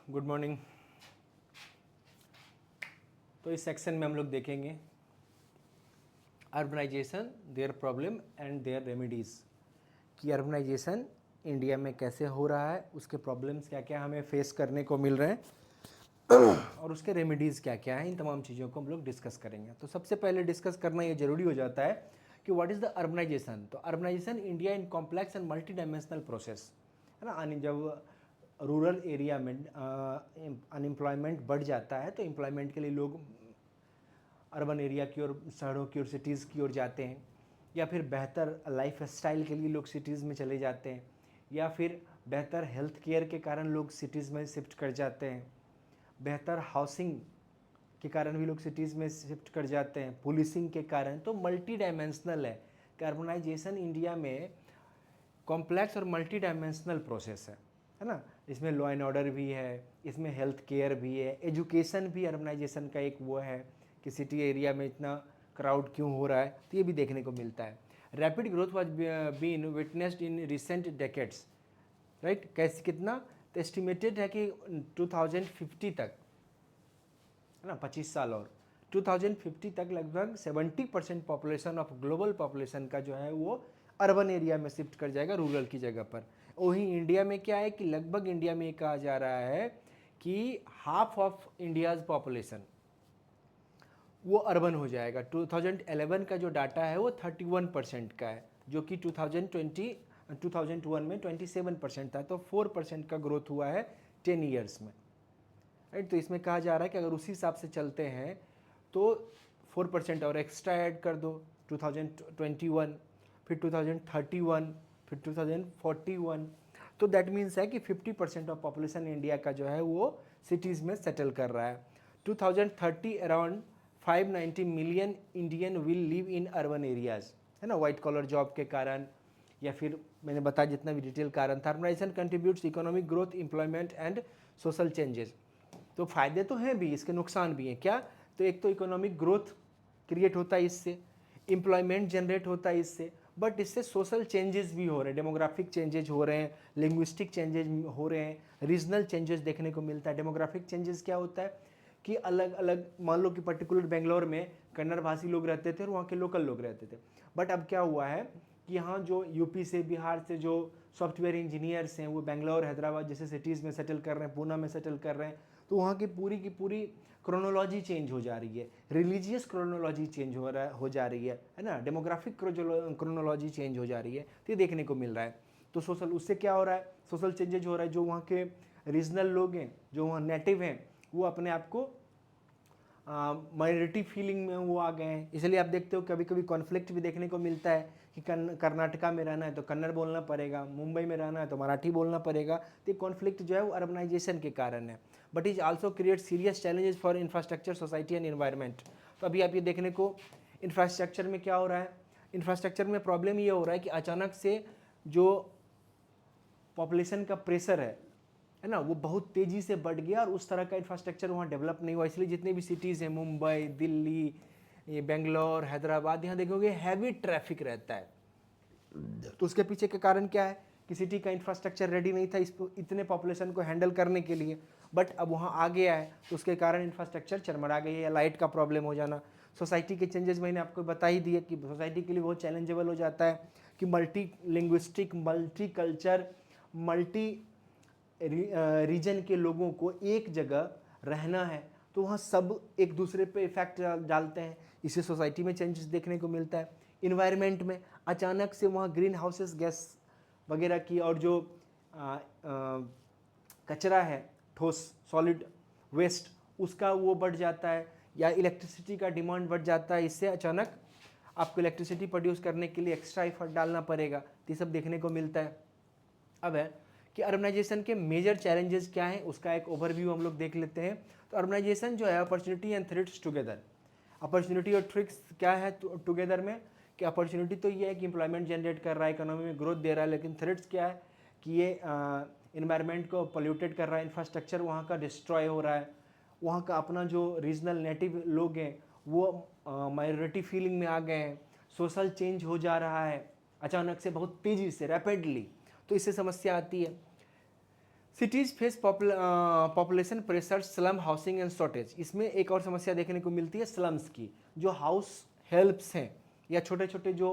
Good morning. तो इस section में हम लोग देखेंगे urbanization, their problem and their remedies, कि अर्बनाइजेशन इंडिया में कैसे हो रहा है, उसके प्रॉब्लम्स क्या क्या हमें फेस करने को मिल रहे हैं और उसके रेमेडीज़ क्या क्या हैं। इन तमाम चीज़ों को हम लोग डिस्कस करेंगे। तो सबसे पहले डिस्कस करना ये ज़रूरी हो जाता है कि व्हाट इज़ द अर्बनाइजेशन। तो urbanization India in complex and multi dimensional process है ना। जब रूरल एरिया में अनएम्प्लॉयमेंट बढ़ जाता है तो एम्प्लॉयमेंट के लिए लोग अर्बन एरिया की ओर, शहरों की ओर, सिटीज़ की ओर जाते हैं, या फिर बेहतर लाइफ स्टाइल के लिए लोग सिटीज़ में चले जाते हैं, या फिर बेहतर हेल्थ केयर के कारण लोग सिटीज़ में शिफ्ट कर जाते हैं, बेहतर हाउसिंग के कारण भी लोग सिटीज़ में शिफ्ट कर जाते हैं, पुलिसिंग के कारण। तो मल्टी डायमेंशनल है। कार्बनाइजेशन इंडिया में कॉम्प्लेक्स और मल्टी डायमेंशनल प्रोसेस है ना। इसमें लॉ एंड ऑर्डर भी है, इसमें हेल्थ केयर भी है, एजुकेशन भी अर्बनाइजेशन का एक वो है कि सिटी एरिया में इतना क्राउड क्यों हो रहा है, तो ये भी देखने को मिलता है। Rapid growth was been witnessed in recent decades, right. कैसे, कितना, तो एस्टिमेटेड है कि 2050 तक, है ना, 25 साल और 2050 तक लगभग 70% पॉपुलेशन ऑफ ग्लोबल पॉपुलेशन का जो है वो अर्बन एरिया में शिफ्ट कर जाएगा, रूरल की जगह पर। वहीं इंडिया में क्या है कि लगभग इंडिया में कहा जा रहा है कि हाफ ऑफ इंडियाज़ पॉपुलेशन वो अर्बन हो जाएगा। 2011 का जो डाटा है वो 31% का है, जो कि 2001 में 27% था। तो 4% का ग्रोथ हुआ है 10 ईयर्स में, राइट। तो इसमें कहा जा रहा है कि अगर उसी हिसाब से चलते हैं तो 4% और एक्स्ट्रा ऐड कर दो, 2021, फिर 2031, फिर 2041, तो दैट मीन्स है कि 50% ऑफ पॉपुलेशन इंडिया का जो है वो सिटीज़ में सेटल कर रहा है। 2030 around 590 million Indian will live in urban areas, है ना, वाइट कॉलर जॉब के कारण, या फिर मैंने बताया जितना भी डिटेल कारण था। Urbanization contributes economic growth, employment and social changes. तो फ़ायदे तो हैं भी, इसके नुकसान भी हैं। क्या, तो एक तो इकोनॉमिक ग्रोथ क्रिएट होता है इससे, एम्प्लॉयमेंट जनरेट होता है इससे, बट इससे सोशल चेंजेस भी हो रहे हैं, डेमोग्राफिक चेंजेस हो रहे हैं, लिंग्विस्टिक चेंजेस हो रहे हैं, रीजनल चेंजेस देखने को मिलता है। डेमोग्राफिक चेंजेस क्या होता है कि अलग अलग, मान लो कि पर्टिकुलर बेंगलोर में कन्नड़ भाषी लोग रहते थे और वहाँ के लोकल लोग रहते थे, बट अब क्या हुआ है कि यहाँ जो यूपी से, बिहार से जो सॉफ्टवेयर इंजीनियर्स हैं वो बेंगलोर, हैदराबाद जैसे सिटीज़ में सेटल कर रहे हैं, पूना में सेटल कर रहे हैं, तो वहाँ की पूरी क्रोनोलॉजी चेंज हो जा रही है, रिलीजियस क्रोनोलॉजी चेंज हो जा रही है ना, डेमोग्राफिक क्रोनोलॉजी चेंज हो जा रही है। तो ये देखने को मिल रहा है। तो सोशल, उससे क्या हो रहा है, सोशल चेंजेज हो रहा है। जो वहाँ के रीजनल लोग हैं, जो वहाँ नेटिव हैं, वो अपने आप को माइनॉरिटी फीलिंग में वो आ गए हैं। इसलिए आप देखते हो कभी कभी कॉन्फ्लिक्ट भी देखने को मिलता है कि कर्नाटका में रहना है तो कन्नड़ बोलना पड़ेगा, मुंबई में रहना है तो मराठी बोलना पड़ेगा। तो ये कॉन्फ्लिक्ट जो है वो अर्बनाइजेशन के कारण है। But is also create serious challenges for infrastructure, society and environment. तो अभी आप ये देखने को, इंफ्रास्ट्रक्चर में क्या हो रहा है, इंफ्रास्ट्रक्चर में प्रॉब्लम ये हो रहा है कि अचानक से जो पॉपुलेशन का प्रेशर है ना, वो बहुत तेज़ी से बढ़ गया और उस तरह का इंफ्रास्ट्रक्चर वहाँ डेवलप नहीं हुआ। इसलिए जितने भी सिटीज़ हैं, मुंबई, दिल्ली, ये बेंगलोर, हैदराबाद, यहाँ देखोगे हैवी ट्रैफिक रहता है। तो उसके पीछे का कारण क्या है कि सिटी का इंफ्रास्ट्रक्चर रेडी नहीं था इतने पॉपुलेशन को हैंडल करने के लिए, बट अब वहाँ आ गया है तो उसके कारण इंफ्रास्ट्रक्चर चरमरा गई है, या लाइट का प्रॉब्लम हो जाना। सोसाइटी के चेंजेस मैंने आपको बता ही दिए कि सोसाइटी के लिए बहुत चैलेंजेबल हो जाता है कि multi linguistic, multi culture, multi reason के लोगों को एक जगह रहना है, तो वहाँ सब एक दूसरे पे इफेक्ट डालते हैं। इसे सोसाइटी में चेंजेस देखने को मिलता है। इन्वायरमेंट में अचानक से वहाँ ग्रीन हाउसेस गैस वगैरह की, और जो कचरा है, ठोस सॉलिड वेस्ट, उसका वो बढ़ जाता है, या इलेक्ट्रिसिटी का डिमांड बढ़ जाता है। इससे अचानक आपको इलेक्ट्रिसिटी प्रोड्यूस करने के लिए एक्स्ट्रा एफर्ट डालना पड़ेगा। तो ये सब देखने को मिलता है। अब है कि अर्बनाइजेशन के मेजर चैलेंजेस क्या हैं, उसका एक ओवरव्यू हम लोग देख लेते हैं। तो अर्बनाइजेशन जो है, opportunity and threats together. Opportunity और थ्रेट्स क्या है टुगेदर में, कि अपॉर्चुनिटी तो ये है कि एम्प्लॉयमेंट जनरेट कर रहा है, इकोनॉमी में ग्रोथ दे रहा है, लेकिन थ्रेट्स क्या है कि ये इन्वायरमेंट को पोल्यूटेड कर रहा है, इंफ्रास्ट्रक्चर वहाँ का डिस्ट्रॉय हो रहा है, वहाँ का अपना जो रीजनल नेटिव लोग हैं वो माइनॉरिटी फीलिंग में आ गए हैं, सोशल चेंज हो जा रहा है अचानक से, बहुत तेज़ी से, रैपिडली। तो इससे समस्या आती है। Cities face population pressure, slum, housing and shortage. इसमें एक और समस्या देखने को मिलती है स्लम्स की। जो हाउस हेल्प्स हैं या छोटे छोटे जो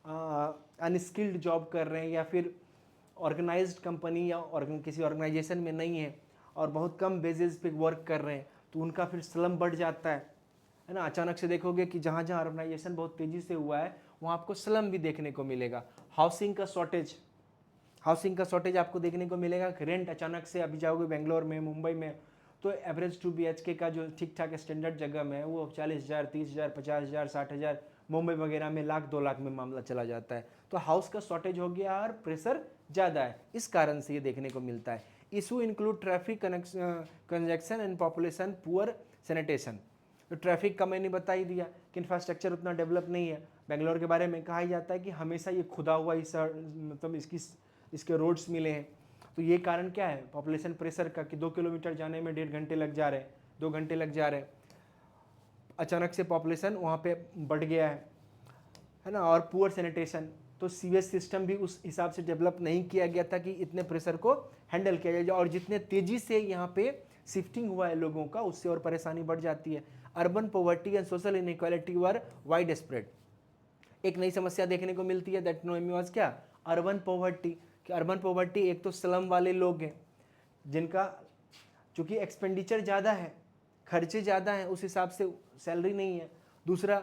अनस्किल्ड जॉब कर रहे हैं या फिर ऑर्गेनाइज्ड कंपनी या किसी ऑर्गेनाइजेशन में नहीं है और बहुत कम बेसिस पे वर्क कर रहे हैं, तो उनका फिर स्लम बढ़ जाता है ना। अचानक से देखोगे कि जहाँ जहाँ ऑर्गेनाइजेशन बहुत तेज़ी से हुआ है वहाँ आपको स्लम भी देखने को मिलेगा। हाउसिंग का शॉर्टेज आपको देखने को मिलेगा। रेंट अचानक से, अभी जाओगे बेंगलोर में, मुंबई में, तो एवरेज 2 BHK का जो ठीक ठाक स्टैंडर्ड जगह में है वो 40,000, 30,000, 50,000, 60,000, मुंबई वगैरह में लाख 2 लाख में मामला चला जाता है। तो हाउस का शॉर्टेज हो गया और प्रेशर ज़्यादा है, इस कारण से ये देखने को मिलता है। Issue include traffic conjunction and population poor sanitation. तो ट्रैफिक का मैंने बता ही दिया कि इंफ्रास्ट्रक्चर उतना डेवलप नहीं है। बेंगलोर के बारे में कहा ही जाता है कि हमेशा ये खुदा हुआ ही मतलब इसके रोड्स मिले हैं। तो ये कारण क्या है पॉपुलेशन प्रेशर का, कि 2 किलोमीटर जाने में 1.5 घंटे लग जा रहे हैं, 2 घंटे लग जा रहे हैं। अचानक से पॉपुलेशन वहाँ पे बढ़ गया है ना। और पुअर सैनिटेशन, तो सीवेज सिस्टम भी उस हिसाब से डेवलप नहीं किया गया था कि इतने प्रेशर को हैंडल किया जाए। और जितने तेज़ी से यहाँ पे शिफ्टिंग हुआ है लोगों का, उससे और परेशानी बढ़ जाती है। Urban poverty and social inequality were wide spread. एक नई समस्या देखने को मिलती है, दैट नेम वाज क्या, अर्बन पॉवर्टी। कि अर्बन पॉवर्टी, एक तो स्लम वाले लोग हैं जिनका चूँकि एक्सपेंडिचर ज़्यादा है, खर्चे ज़्यादा हैं, उस हिसाब से सैलरी नहीं है। दूसरा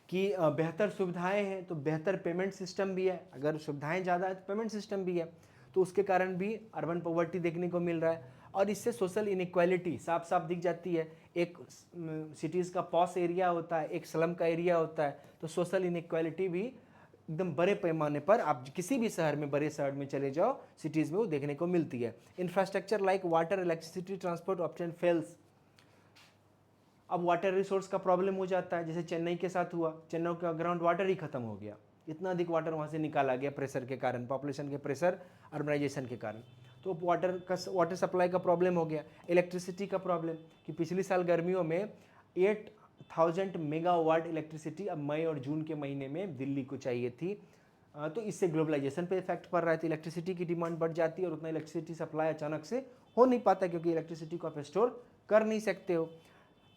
कि बेहतर सुविधाएं हैं तो बेहतर पेमेंट सिस्टम भी है, अगर सुविधाएं ज़्यादा है तो पेमेंट सिस्टम भी है, तो उसके कारण भी अर्बन पॉवर्टी देखने को मिल रहा है। और इससे सोशल इनइक्वालिटी साफ साफ दिख जाती है। एक सिटीज़ का पॉश एरिया होता है, एक स्लम का एरिया होता है, तो सोशल इनइक्वालिटी भी एकदम बड़े पैमाने पर आप किसी भी शहर में, बड़े शहर में चले जाओ, सिटीज़ में वो देखने को मिलती है। Infrastructure like water, electricity, transport option fails. अब वाटर रिसोर्स का प्रॉब्लम हो जाता है, जैसे चेन्नई के साथ हुआ। चेन्नई का ग्राउंड वाटर ही खत्म हो गया, इतना अधिक वाटर वहाँ से निकाला गया प्रेशर के कारण, पॉपुलेशन के प्रेशर, अर्बनाइजेशन के कारण। तो वाटर सप्लाई का प्रॉब्लम हो गया। इलेक्ट्रिसिटी का प्रॉब्लम, कि पिछले साल गर्मियों में 8,000 मेगावाट इलेक्ट्रिसिटी अब मई और जून के महीने में दिल्ली को चाहिए थी। तो इससे ग्लोबलाइजेशन पे इफेक्ट पड़ रहा है, तो इलेक्ट्रिसिटी की डिमांड बढ़ जाती है और उतना इलेक्ट्रिसिटी सप्लाई अचानक से हो नहीं पाता, क्योंकि इलेक्ट्रिसिटी को आप स्टोर कर नहीं सकते हो।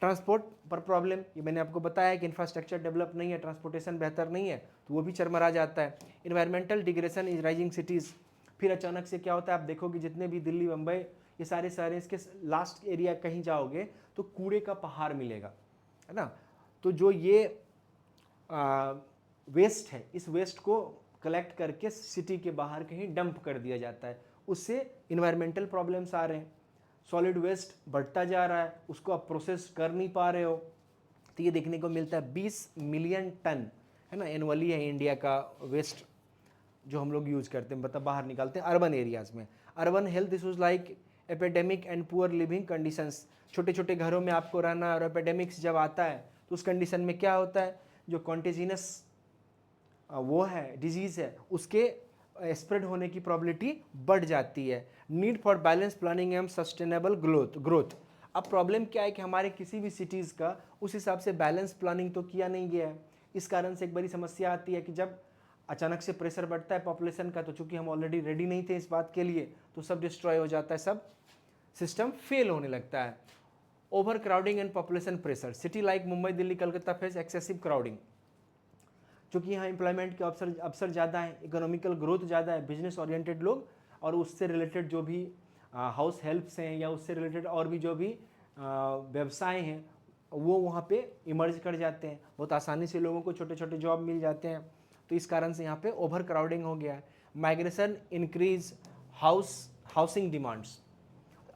ट्रांसपोर्ट पर प्रॉब्लम, ये मैंने आपको बताया कि इंफ्रास्ट्रक्चर डेवलप नहीं है, ट्रांसपोर्टेशन बेहतर नहीं है, तो वो भी चरमरा जाता है। Environmental degradation is rising cities. फिर अचानक से क्या होता है, आप देखोगे जितने भी दिल्ली, मुंबई, ये सारे शहर, इसके लास्ट एरिया कहीं जाओगे तो कूड़े का पहाड़ मिलेगा, है ना। तो जो ये वेस्ट है, इस वेस्ट को कलेक्ट करके सिटी के बाहर कहीं डंप कर दिया जाता है, उससे इन्वायरमेंटल प्रॉब्लम्स आ रहे हैं। सॉलिड वेस्ट बढ़ता जा रहा है, उसको आप प्रोसेस कर नहीं पा रहे हो, तो ये देखने को मिलता है 20 मिलियन टन, है ना, एनुअली है इंडिया का वेस्ट जो हम लोग यूज़ करते हैं, मतलब बाहर निकालते हैं अर्बन एरियाज़ में। Urban health issues like epidemic and poor leaving conditions. छोटे छोटे घरों में आपको रहना, और एपिडेमिक्स जब आता है तो उस कंडीशन में क्या होता है, जो कॉन्टेजिनस वो है, डिजीज़ है, उसके स्प्रेड होने की प्रॉबिलिटी बढ़ जाती है। Need for balance planning and sustainable growth. अब प्रॉब्लम क्या है कि हमारे किसी भी सिटीज़ का उस हिसाब से बैलेंस प्लानिंग तो किया नहीं गया है। इस कारण से एक बड़ी समस्या आती है कि जब अचानक से प्रेशर बढ़ता है पॉपुलेशन का, तो चूंकि हम ऑलरेडी रेडी नहीं थे इस बात के लिए, तो सब डिस्ट्रॉय हो जाता है, सब सिस्टम फेल होने लगता है। Over crowding and population pressure. City like Mumbai, Delhi, Calcutta face excessive crowding. चूँकि यहाँ एम्प्लॉयमेंट के अवसर ज़्यादा है, इकोनॉमिकल ग्रोथ ज़्यादा है, बिजनेस ओरिएंटेड लोग और उससे रिलेटेड जो भी हाउस हेल्प्स हैं या उससे रिलेटेड और भी जो भी व्यवसाय हैं, वो वहाँ पे इमर्ज कर जाते हैं। बहुत आसानी से लोगों को छोटे छोटे जॉब मिल जाते हैं, तो इस कारण से यहाँ पे ओवर क्राउडिंग हो गया है। Migration increase housing demands.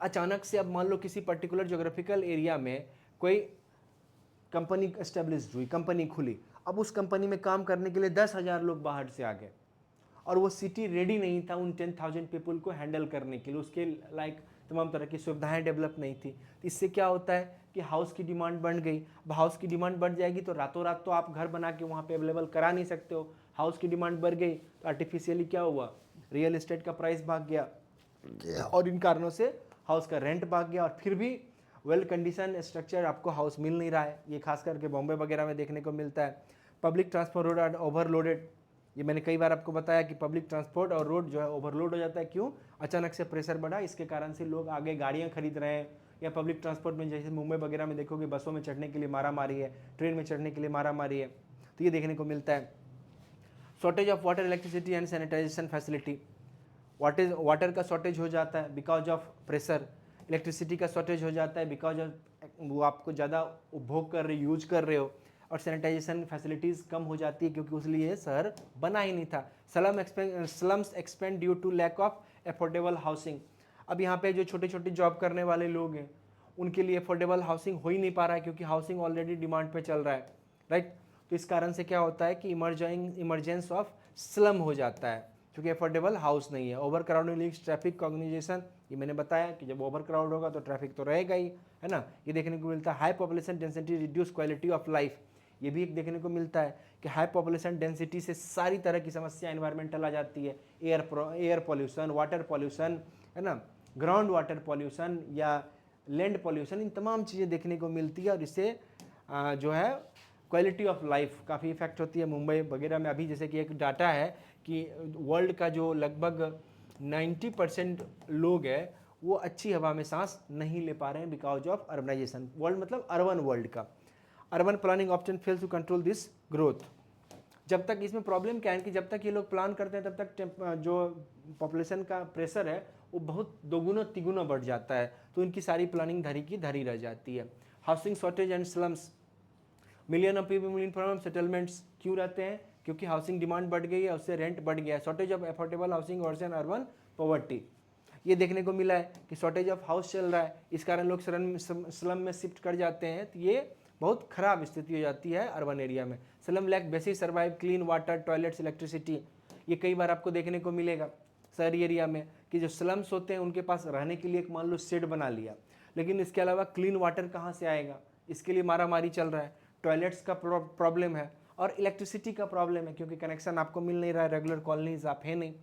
अचानक से अब मान लो किसी पर्टिकुलर जोग्राफिकल एरिया में कोई कंपनी एस्टेब्लिश हुई, कंपनी खुली, अब उस कंपनी में काम करने के लिए 10,000 लोग बाहर से आ गए और वो सिटी रेडी नहीं था उन 10,000 पीपल को हैंडल करने के लिए, उसके लाइक तमाम तरह की सुविधाएं डेवलप नहीं थी। तो इससे क्या होता है कि हाउस की डिमांड बढ़ गई। अब हाउस की डिमांड बढ़ जाएगी तो रातों रात तो आप घर बना के वहाँ पे अवेलेबल करा नहीं सकते हो। हाउस की डिमांड बढ़ गई तो आर्टिफिशियली क्या हुआ, रियल एस्टेट का प्राइस भाग गया और इन कारणों से हाउस का रेंट भाग गया और फिर भी वेल कंडीशन स्ट्रक्चर आपको हाउस मिल नहीं रहा है। ये खास करके बॉम्बे वगैरह में देखने को मिलता है। Public transport road are overloaded. ये मैंने कई बार आपको बताया कि पब्लिक ट्रांसपोर्ट और रोड जो है ओवरलोड हो जाता है। क्यों? अचानक से प्रेशर बढ़ा, इसके कारण से लोग आगे गाड़ियाँ खरीद रहे हैं, या पब्लिक ट्रांसपोर्ट में जैसे मुंबई वगैरह में देखोगे बसों में चढ़ने के लिए मारा मारी है, ट्रेन में चढ़ने के लिए मारा मारी है, तो ये देखने को मिलता है। Shortage of water, electricity and sanitization facility, water का शॉर्टेज हो जाता है बिकॉज ऑफ प्रेशर, इलेक्ट्रिसिटी का शॉर्टेज हो जाता है बिकॉज ऑफ वो आपको ज़्यादा उपभोग कर रहे, यूज कर रहे हो, और सैनिटाइजेशन फैसिलिटीज़ कम हो जाती है क्योंकि उस लिए शहर बना ही नहीं था। Slums expand due to lack of affordable housing. अब यहाँ पे जो छोटे छोटे जॉब करने वाले लोग हैं उनके लिए अफोर्डेबल हाउसिंग हो ही नहीं पा रहा है क्योंकि हाउसिंग ऑलरेडी डिमांड पे चल रहा है, राइट। तो इस कारण से क्या होता है कि इमरजेंस ऑफ स्लम हो जाता है क्योंकि अफोर्डेबल हाउस नहीं है। ओवर क्राउडिंग लीड्स ट्रैफिक कॉग्निजेशन, ये मैंने बताया कि जब ओवर क्राउड होगा तो ट्रैफिक तो रहेगा ही, है ना। ये देखने को मिलता है। High population density reduce quality of life, ये भी एक देखने को मिलता है कि हाई पॉपुलेशन डेंसिटी से सारी तरह की समस्या एनवायरमेंटल आ जाती है। एयर पॉल्यूशन, वाटर पॉल्यूशन, है ना, ग्राउंड वाटर पॉल्यूशन या लैंड पॉल्यूशन, इन तमाम चीज़ें देखने को मिलती है और इससे जो है क्वालिटी ऑफ लाइफ काफ़ी इफेक्ट होती है। मुंबई वगैरह में अभी जैसे कि एक डाटा है कि वर्ल्ड का जो लगभग 90% लोग हैं वो अच्छी हवा में सांस नहीं ले पा रहे हैं बिकॉज ऑफ अर्बनाइजेशन। वर्ल्ड मतलब अर्बन वर्ल्ड का। Urban planning option fails to control this growth. जब तक इसमें प्रॉब्लम क्या है कि जब तक ये लोग प्लान करते हैं तब तक जो पॉपुलेशन का प्रेशर है वो बहुत दोगुना तिगुना बढ़ जाता है, तो इनकी सारी प्लानिंग धरी की धरी रह जाती है। Housing shortage and slums, million of people in from settlements क्यों रहते हैं? क्योंकि हाउसिंग डिमांड बढ़ गई है, उससे रेंट बढ़ गया है। शॉर्टेज ऑफ एफोर्डेबल हाउसिंग और अर्बन पॉवर्टी, ये देखने को मिला है कि शॉर्टेज ऑफ हाउस चल रहा है, इस कारण लोग स्लम में शिफ्ट कर जाते हैं, तो ये बहुत खराब स्थिति हो जाती है अर्बन एरिया में। Slum lack basic survive clean water, toilets, electricity, ये कई बार आपको देखने को मिलेगा शहरी एरिया में कि जो स्लम्स होते हैं उनके पास रहने के लिए एक मान लो शेड बना लिया, लेकिन इसके अलावा क्लीन वाटर कहाँ से आएगा, इसके लिए मारा मारी चल रहा है। टॉयलेट्स का प्रॉब्लम है और इलेक्ट्रिसिटी का प्रॉब्लम है क्योंकि कनेक्शन आपको मिल नहीं रहा है, रेगुलर कॉलोनीज आप है नहीं।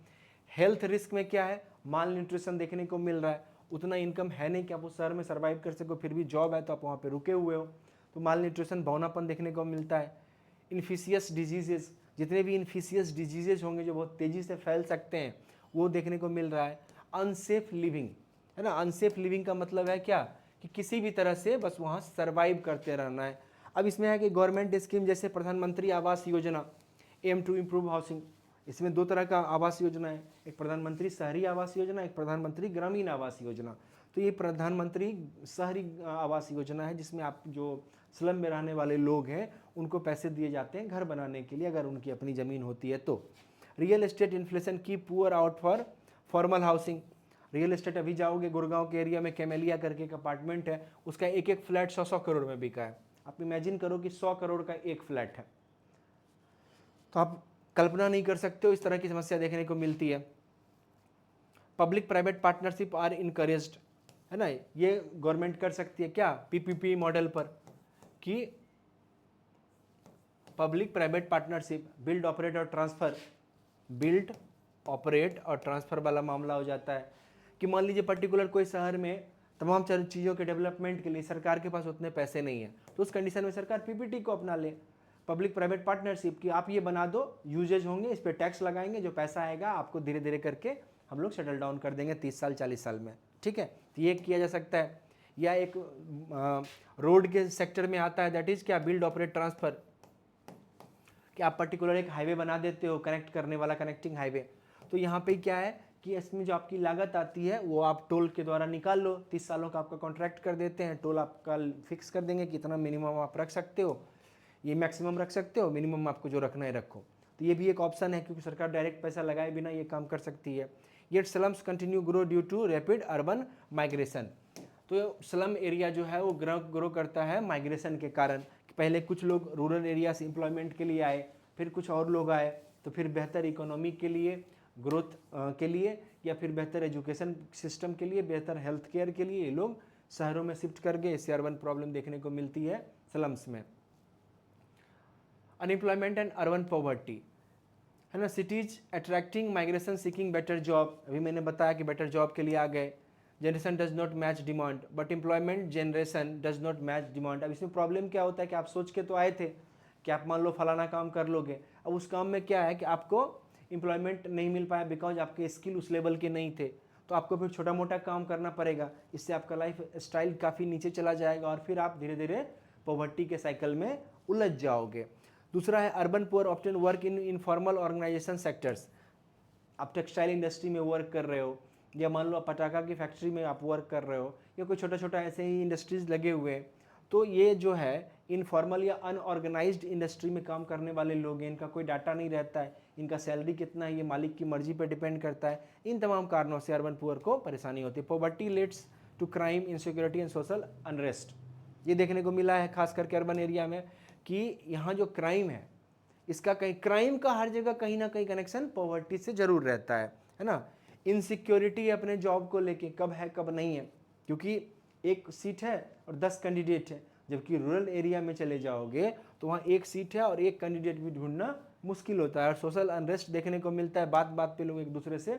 हेल्थ रिस्क में क्या है? माल न्यूट्रिशन देखने को मिल रहा है, उतना इनकम है नहीं कि आप उस शहर में सर्वाइव कर सको, फिर भी जॉब है तो आप वहाँ पे रुके हुए हो, तो माल न्यूट्रिशन बौनापन देखने को मिलता है। इन्फिशियस डिजीजेस, जितने भी इन्फिशियस डिजीजेज होंगे जो बहुत तेज़ी से फैल सकते हैं वो देखने को मिल रहा है। अनसेफ लिविंग, है ना। अनसेफ लिविंग का मतलब है क्या कि किसी भी तरह से बस वहाँ सर्वाइव करते रहना है। अब इसमें है कि गवर्नमेंट स्कीम जैसे प्रधानमंत्री Awas Yojana, M to improve housing, इसमें दो तरह का आवास योजना है, एक प्रधानमंत्री शहरी आवास योजना, एक प्रधानमंत्री ग्रामीण आवास योजना। तो ये प्रधानमंत्री शहरी आवास योजना है जिसमें आप जो स्लम में रहने वाले लोग हैं उनको पैसे दिए जाते हैं घर बनाने के लिए अगर उनकी अपनी ज़मीन होती है तो। रियल एस्टेट इन्फ्लेशन की poor out for formal housing, real estate अभी जाओगे गुड़गांव के एरिया में कैमेलिया करके एक अपार्टमेंट है, उसका एक एक फ्लैट 100-100 करोड़ में बिका है। आप इमेजिन करो कि 100 करोड़ का एक फ्लैट है, तो आप कल्पना नहीं कर सकते हो इस तरह की समस्या देखने को मिलती है। Public private partnership are encouraged, है ना, ये गवर्नमेंट कर सकती है क्या? पीपीपी मॉडल पर कि public private partnership, build operate और ट्रांसफर, बिल्ड ऑपरेट और ट्रांसफर वाला मामला हो जाता है कि मान लीजिए पर्टिकुलर कोई शहर में तमाम चीज़ों के डेवलपमेंट के लिए सरकार के पास उतने पैसे नहीं है, तो उस कंडीशन में सरकार पीपीटी को अपना ले, पब्लिक प्राइवेट पार्टनरशिप की आप ये बना दो, यूजेज होंगे, इस पर टैक्स लगाएंगे, जो पैसा आएगा आपको धीरे धीरे करके हम लोग सेटल डाउन कर देंगे 30 साल 40 साल में, ठीक है। तो ये किया जा सकता है। या एक रोड के सेक्टर में आता है, दैट इज़ क्या? बिल्ड ऑपरेट ट्रांसफर, कि आप पर्टिकुलर एक हाईवे बना देते हो कनेक्ट करने वाला, कनेक्टिंग हाईवे, तो यहाँ पे क्या है कि इसमें जो आपकी लागत आती है वो आप टोल के द्वारा निकाल लो, 30 सालों का आपका कॉन्ट्रैक्ट कर देते हैं, टोल आपका फिक्स कर देंगे कि इतना मिनिमम आप रख सकते हो, ये मैक्सिमम रख सकते हो, मिनिमम आपको जो रखना है रखो। तो ये भी एक ऑप्शन है क्योंकि सरकार डायरेक्ट पैसा लगाए बिना ये काम कर सकती है। Yet slums continue grow due to rapid urban migration, तो स्लम एरिया जो है वो ग्रो करता है माइग्रेशन के कारण। पहले कुछ लोग रूरल एरिया से एम्प्लॉयमेंट के लिए आए, फिर कुछ और लोग आए, तो फिर बेहतर इकोनॉमी के लिए, ग्रोथ के लिए, या फिर बेहतर एजुकेशन सिस्टम के लिए, बेहतर हेल्थ केयर के लिए ये लोग शहरों में शिफ्ट कर गए। इससे अर्बन प्रॉब्लम देखने को मिलती है स्लम्स में। अनएम्प्लॉयमेंट एंड अर्बन पॉवर्टी, है ना। Cities attracting migration seeking better job, अभी मैंने बताया कि बेटर जॉब के लिए आ गए। Generation does not match demand, but employment generation does not match demand. अब इसमें प्रॉब्लम क्या होता है कि आप सोच के तो आए थे कि आप मान लो फलाना काम कर लोगे, अब उस काम में क्या है कि आपको एम्प्लॉयमेंट नहीं मिल पाया बिकॉज आपके स्किल उस लेवल के नहीं थे, तो आपको फिर छोटा मोटा काम करना पड़ेगा। इससे आपका लाइफ स्टाइल काफ़ी नीचे चला जाएगा और फिर आप धीरे धीरे पॉवर्टी के साइकिल में उलझ जाओगे। दूसरा है urban poor often work in informal organization sectors. आप टेक्सटाइल इंडस्ट्री में वर्क कर रहे हो, या मान लो आप पटाखा की फैक्ट्री में आप वर्क कर रहे हो, या कोई छोटा छोटा ऐसे ही इंडस्ट्रीज लगे हुए हैं, तो ये जो है इनफॉर्मल या अनऑर्गेनाइज्ड इंडस्ट्री में काम करने वाले लोग हैं, इनका कोई डाटा नहीं रहता है, इनका सैलरी कितना है ये मालिक की मर्जी पर डिपेंड करता है। इन तमाम कारणों से अर्बन पुअर को परेशानी होती है। Poverty leads to crime, insecurity and social unrest. ये देखने को मिला है खास करके अर्बन एरिया में कि यहाँ जो क्राइम है, इसका कहीं क्राइम का हर जगह कहीं ना कहीं कनेक्शन पॉवर्टी से जरूर रहता है ना। इनसिक्योरिटी अपने जॉब को लेके कब है कब नहीं है, क्योंकि एक सीट है और 10 कैंडिडेट है, जबकि रूरल एरिया में चले जाओगे तो वहाँ एक सीट है और एक कैंडिडेट भी ढूंढना मुश्किल होता है, और सोशल अनरेस्ट देखने को मिलता है। बात बात पे लोग एक दूसरे से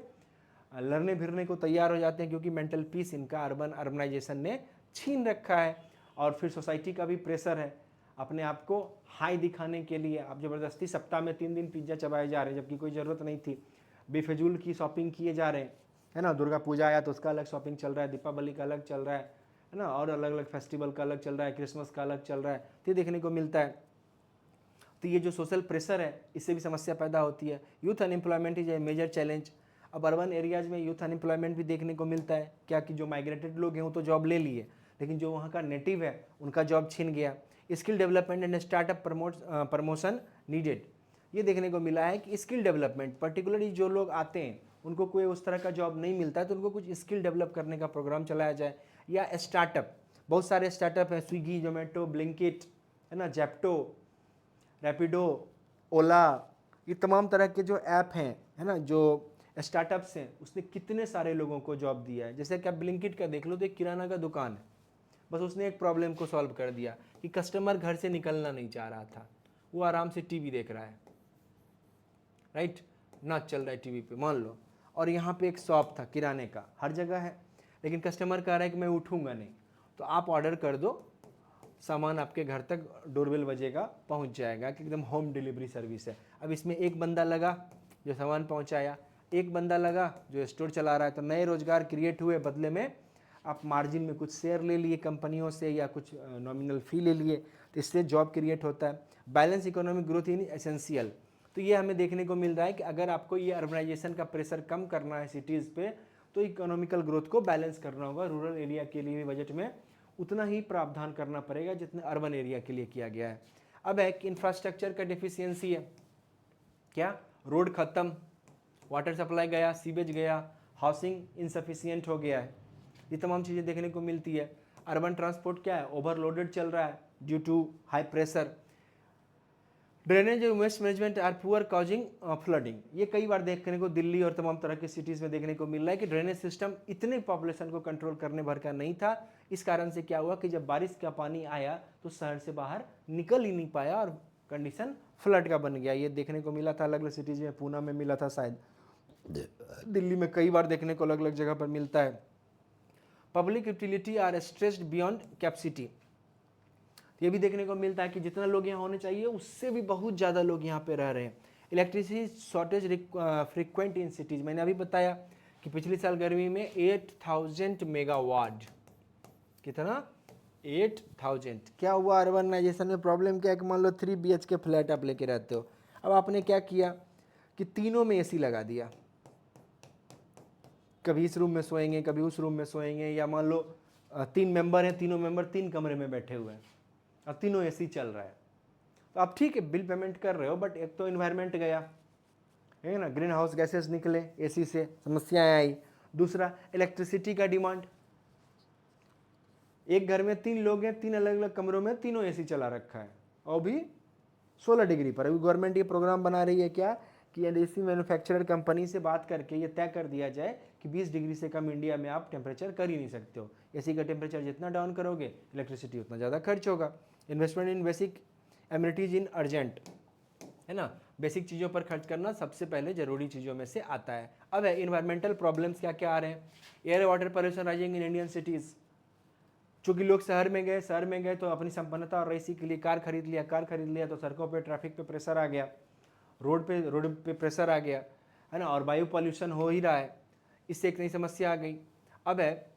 लड़ने भिड़ने को तैयार हो जाते हैं, क्योंकि मेंटल पीस इनका अर्बनाइजेशन ने छीन रखा है। और फिर सोसाइटी का भी प्रेशर है, अपने आप को हाई दिखाने के लिए आप ज़बरदस्ती सप्ताह में 3 दिन पिज्ज़ा चबाए जा रहे हैं, जबकि कोई ज़रूरत नहीं थी। बेफजूल की शॉपिंग किए जा रहे हैं, है ना। दुर्गा पूजा आया तो उसका अलग शॉपिंग चल रहा है, दीपावली का अलग चल रहा है ना, और अलग अलग फेस्टिवल का अलग चल रहा है, क्रिसमस का अलग चल रहा है, तो ये देखने को मिलता है। तो ये जो सोशल प्रेशर है, इससे भी समस्या पैदा होती है। Youth unemployment is a major challenge. अब अर्बन एरियाज़ में यूथ अनएम्प्लॉयमेंट भी देखने को मिलता है। क्या कि जो माइग्रेटेड लोग हैं वो तो जॉब ले लिए, लेकिन जो वहाँ का नेटिव है उनका जॉब छिन गया। Skill development and startup promotion needed. ये देखने को मिला है कि स्किल डेवलपमेंट, पर्टिकुलरली जो लोग आते हैं उनको कोई उस तरह का जॉब नहीं मिलता है, तो उनको कुछ स्किल डेवलप करने का प्रोग्राम चलाया जाए। या स्टार्टअप, बहुत सारे स्टार्टअप हैं, स्विगी, जोमेटो, ब्लिंकिट, है ना, जेप्टो, रैपिडो, ओला, ये तमाम तरह के जो ऐप हैं, है ना, जो स्टार्टअप्स हैं, उसने कितने सारे लोगों को जॉब दिया है। जैसे कि आप ब्लिंकिट का देख लो, तो एक किराना का दुकान है, बस उसने एक प्रॉब्लम को सॉल्व कर दिया कि कस्टमर घर से निकलना नहीं चाह रहा था, वो आराम से टीवी देख रहा है, राइट, नाच चल रहा है टीवी पे मान लो, और यहाँ पे एक शॉप था किराने का, हर जगह है, लेकिन कस्टमर कह रहा है कि मैं उठूँगा नहीं, तो आप ऑर्डर कर दो, सामान आपके घर तक डोरबेल बजेगा, पहुंच जाएगा, कि एकदम होम डिलीवरी सर्विस है। अब इसमें एक बंदा लगा जो सामान पहुंचाया, एक बंदा लगा जो स्टोर चला रहा है, तो नए रोजगार क्रिएट हुए। बदले में आप मार्जिन में कुछ शेयर ले लिए कंपनियों से, या कुछ नॉमिनल फ़ी ले लिए, तो इससे जॉब क्रिएट होता है। Balance economic growth in essential. तो ये हमें देखने को मिल रहा है कि अगर आपको ये अर्बनाइजेशन का प्रेशर कम करना है सिटीज़ पे, तो इकोनॉमिकल ग्रोथ को बैलेंस करना होगा। रूरल एरिया के लिए भी बजट में उतना ही प्रावधान करना पड़ेगा जितना अर्बन एरिया के लिए किया गया है। अब एक इंफ्रास्ट्रक्चर का डिफिशियंसी है, क्या, रोड खत्म, वाटर सप्लाई गया, सीवेज गया, हाउसिंग इनसफिशियंट हो गया है, ये तमाम चीज़ें देखने को मिलती है। अर्बन ट्रांसपोर्ट क्या है, ओवरलोडेड चल रहा है due to high pressure. Drainage और waste management are poor causing flooding. ये कई बार देखने को दिल्ली और तमाम तरह की सिटीज़ में देखने को मिल रहा है कि ड्रेनेज सिस्टम इतने पॉपुलेशन को कंट्रोल करने भर का नहीं था। इस कारण से क्या हुआ कि जब बारिश का पानी आया तो शहर से बाहर निकल ही नहीं पाया और कंडीशन फ्लड का बन गया। ये देखने को मिला था अलग अलग सिटीज़ में, पूना में मिला था शायद, दिल्ली में कई बार देखने को अलग अलग जगह पर मिलता है। Public utility are stressed beyond capacity. ये भी देखने को मिलता है कि जितना लोग यहाँ होने चाहिए उससे भी बहुत ज़्यादा लोग यहाँ पे रह रहे हैं। Electricity shortage frequent in cities, मैंने अभी बताया कि पिछले साल गर्मी में 8000 मेगावाट, कितना, 8000। क्या हुआ अर्बनाइजेशन में प्रॉब्लम क्या है कि मान लो 3 BHK फ्लैट आप लेके रहते हो, अब आपने क्या किया कि तीनों में AC लगा दिया, कभी इस रूम में सोएंगे कभी उस रूम में सोएंगे, या मान लो 3 मेंबर हैं, तीनों मेंबर 3 कमरे में बैठे हुए हैं और तीनों AC चल रहा है, तो आप ठीक है बिल पेमेंट कर रहे हो, बट एक तो इन्वायरमेंट गया है ना, ग्रीन हाउस गैसेस निकले AC से, समस्याएं आई। दूसरा इलेक्ट्रिसिटी का डिमांड, एक घर में 3 लोग हैं, 3 अलग अलग कमरों में तीनों AC चला रखा है, और भी 16 डिग्री पर। अभी गवर्नमेंट ये प्रोग्राम बना रही है क्या कि AC मैन्युफैक्चरर कंपनी से बात करके ये तय कर दिया जाए कि 20 डिग्री से कम इंडिया में आप टेम्परेचर कर ही नहीं सकते हो। AC का टेम्परेचर जितना डाउन करोगे इलेक्ट्रिसिटी उतना ज़्यादा खर्च होगा। इन्वेस्टमेंट इन बेसिक एमिनिटीज इन अर्जेंट, है ना, बेसिक चीज़ों पर खर्च करना सबसे पहले ज़रूरी चीज़ों में से आता है। अब है इन्वायरमेंटल प्रॉब्लम्स क्या क्या आ रहे हैं। Air water pollution rising in Indian cities, चूँकि लोग शहर में गए तो अपनी संपन्नता और रईसी के लिए कार खरीद लिया तो सड़कों पे ट्रैफिक पे प्रेशर आ गया। रोड पे प्रेशर आ गया, है ना, और वायु पॉल्यूशन हो ही रहा है, इससे एक नई समस्या आ गई। अब है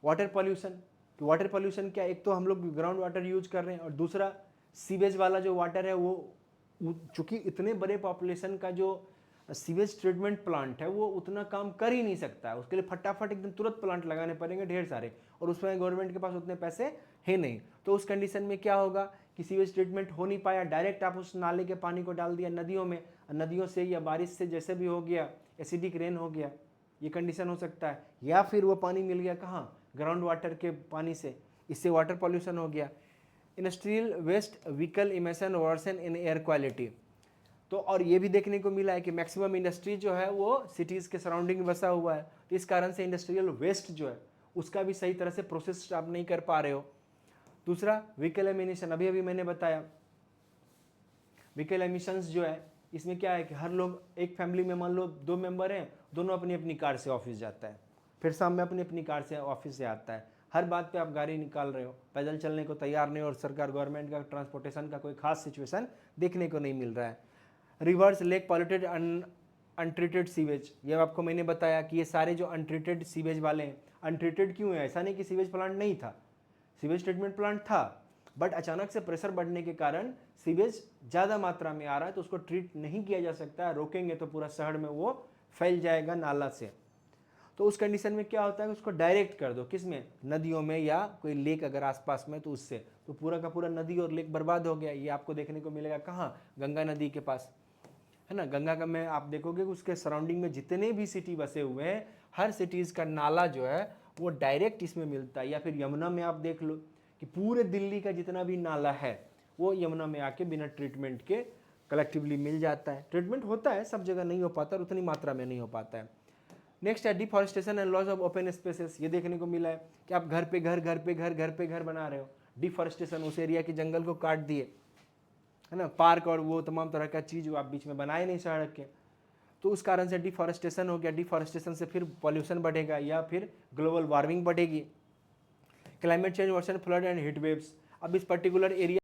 वाटर पॉल्यूशन। तो वाटर पॉल्यूशन क्या, एक तो हम लोग ग्राउंड वाटर यूज कर रहे हैं, और दूसरा सीवेज वाला जो वाटर है वो चूँकि इतने बड़े पॉपुलेशन का जो सीवेज ट्रीटमेंट प्लांट है वो उतना काम कर ही नहीं सकता है, उसके लिए फटाफट एकदम तुरंत प्लांट लगाने पड़ेंगे ढेर सारे, और उसमें गवर्नमेंट के पास उतने पैसे है नहीं। तो उस कंडीशन में क्या होगा कि सीवेज ट्रीटमेंट हो नहीं पाया, डायरेक्ट आप उस नाले के पानी को डाल दिया नदियों में, नदियों से या बारिश से जैसे भी हो गया, एसिडिक रेन हो गया, ये कंडीशन हो सकता है। या फिर वो पानी मिल गया कहाँ, ग्राउंड वाटर के पानी से, इससे वाटर पॉल्यूशन हो गया। Industrial waste vehicle emission worsen in air quality. तो और ये भी देखने को मिला है कि मैक्सिमम इंडस्ट्री जो है वो सिटीज़ के सराउंडिंग में बसा हुआ है, तो इस कारण से इंडस्ट्रियल वेस्ट जो है उसका भी सही तरह से प्रोसेस आप नहीं कर पा रहे हो। दूसरा व्हीकल एमिशन, अभी अभी मैंने बताया व्हीकल एमिशंस जो है, इसमें क्या है कि हर लोग एक फैमिली में मान लो 2 मेंबर हैं, दोनों अपनी अपनी कार से ऑफिस जाता है, फिर शाम में अपनी अपनी कार से ऑफिस से आता है, हर बात पे आप गाड़ी निकाल रहे हो, पैदल चलने को तैयार नहीं, और सरकार गवर्नमेंट का ट्रांसपोर्टेशन का कोई खास सिचुएशन देखने को नहीं मिल रहा है। Reverse lake polluted untreated sewage, ये आपको मैंने बताया कि ये सारे जो अनट्रीटेड सीवेज वाले हैं, अनट्रीटेड क्यों है, ऐसा नहीं कि सीवेज प्लांट नहीं था, सीवेज ट्रीटमेंट प्लांट था, बट अचानक से प्रेशर बढ़ने के कारण सीवेज ज़्यादा मात्रा में आ रहा है, तो उसको ट्रीट नहीं किया जा सकता है, रोकेंगे तो पूरा शहर में वो फैल जाएगा नाला से। तो उस कंडीशन में क्या होता है, उसको डायरेक्ट कर दो किस में, नदियों में, या कोई लेक अगर आसपास में तो उससे, तो पूरा का पूरा नदी और लेक बर्बाद हो गया। ये आपको देखने को मिलेगा कहाँ, गंगा नदी के पास, है ना। गंगा का में आप देखोगे कि उसके सराउंडिंग में जितने भी सिटी बसे हुए हैं, हर सिटीज़ का नाला जो है वो डायरेक्ट इसमें मिलता है। या फिर यमुना में आप देख लो कि पूरे दिल्ली का जितना भी नाला है वो यमुना में आके बिना ट्रीटमेंट के कलेक्टिवली मिल जाता है। ट्रीटमेंट होता है, सब जगह नहीं हो पाता और उतनी मात्रा में नहीं हो पाता है। नेक्स्ट है deforestation and loss of open spaces. ये देखने को मिला है कि आप घर पे घर बना रहे हो, डिफॉरेस्टेशन, उस एरिया के जंगल को काट दिए, है ना, पार्क और वो तमाम तरह का चीज़ आप बीच में बनाए नहीं सड़क के, तो उस कारण से डिफॉरेस्टेशन हो गया। डिफॉरेस्टेशन से फिर पॉल्यूशन बढ़ेगा या फिर ग्लोबल वार्मिंग बढ़ेगी। Climate change worsen flood and heat waves. अब इस पर्टिकुलर एरिया